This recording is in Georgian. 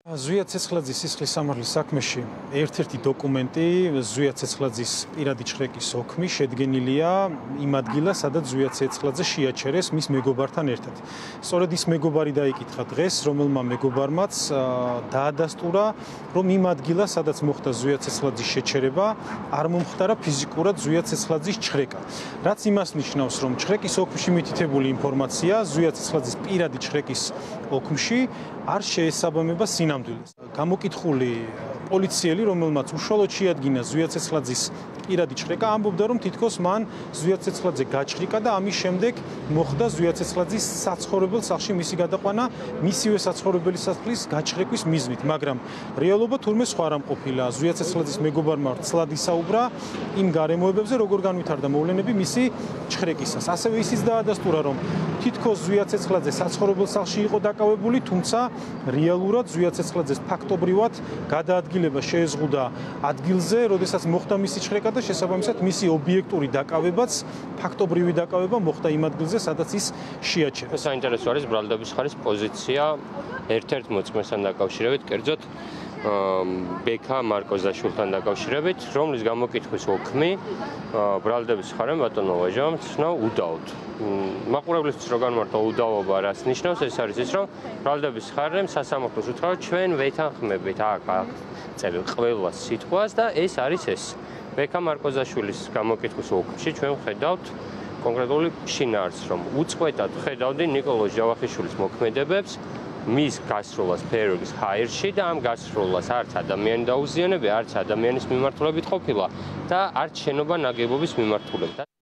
ზვია ცეცხლაძის სისხლის სამართლის საქმეში ერთ-ერთი დოკუმენტი ზვია ცეცხლაძის პირადი ჩხრეკის ოქმი შედგენილია იმ ადგილას, სადაც ზვია ცეცხლაძე შეაჩერეს მის მეგობართან ერთად. სწორედ ის მეგობარი დაიკითხა დღეს, რომელმა მეგობარმაც დაადასტურა, რომ იმ ადგილას, სადაც მოხდა ზვია ცეცხლაძის შეჩერება, არ მომხდარა ფიზიკურად ზვია ცეცხლაძის ჩხრეკა. რაც იმას ნიშნავს, რომ ჩხრეკის ოქმში მითითებული ინფორმაცია ზვია ცეცხლაძის პირადი ჩხრეკის ოქმში არ შეესაბამება სინამდვილეს. გამოკითხული პოლიციელი, რომელმაც უშუალოდ შეადგინა ზვია ცეცხლაძის პირადი ჩხრეკა, ამბობდა, რომ თითქოს მან ზვია ცეცხლაძე გაჩხრიკა და ამის შემდეგ მოხდა ზვია ცეცხლაძის საცხოვრებელ სახლში მისი გადაყვანა მისივე საცხოვრებელი სახლის გაჩხრეკვის მიზნით, მაგრამ რეალობა თურმე სხვა რამ ყოფილა. ზვია ცეცხლაძის მეგობარმა ცლად ისაუბრა იმ გარემოებებზე, როგორ განვითარდა მოვლენები მისი ჩხრეკისას. ასევე ისიც დაადასტურა, რომ თითქოს ზვია ცეცხლაძე საცხოვრებელ სახლში იყო დაკავებული, თუმცა რეალურად ზვია ცეცხლაძეს ფაქტობრივად გადაადგილება შეეზღუდა ადგილზე, როდესაც მოხდა მისი ჩხრეკა და შესაბამისად მისი ობიექტური დაკავებაც, ფაქტობრივი დაკავება მოხდა იმ ადგილზე, სადაც ის შეაჩერეს. საინტერესო არის ბრალდების ხარის პოზიცია ერთ-ერთ მოწმესთან დაკავშირებით, კერძოდ ბექა მარკოზაშვილთან დაკავშირებით, რომლის გამოკითხვის ოქმი ბრალდების ხარემ ბატონო ვაჟამ ცნო უდაოდ. მაყურებლისთვის რო განმარტო უდაობა რას ნიშნავს, ეს არის ის, რომ ბრალდების ხარემ სასამართლოს უთხრა, ჩვენ ვეთანხმებით აქ წერილ ყველა სიტყვას და ეს არის ეს. ბექა მარკოზაშვილის გამოკითხვის ოქმში ჩვენ ვხედავთ კონკრეტული შინაარსს, რომ უწყვეტად ვხედავდი ნიკოლოზ ჯავახიშვილის მოქმედებებს მის გასროლას ფეერვერკის ჰაერში და ამ გასროლას არც ადამიანი დაუზიანებია, არც ადამიანის მიმართულებით ყოფილა და არც შენობა ნაგებობის მიმართულებით.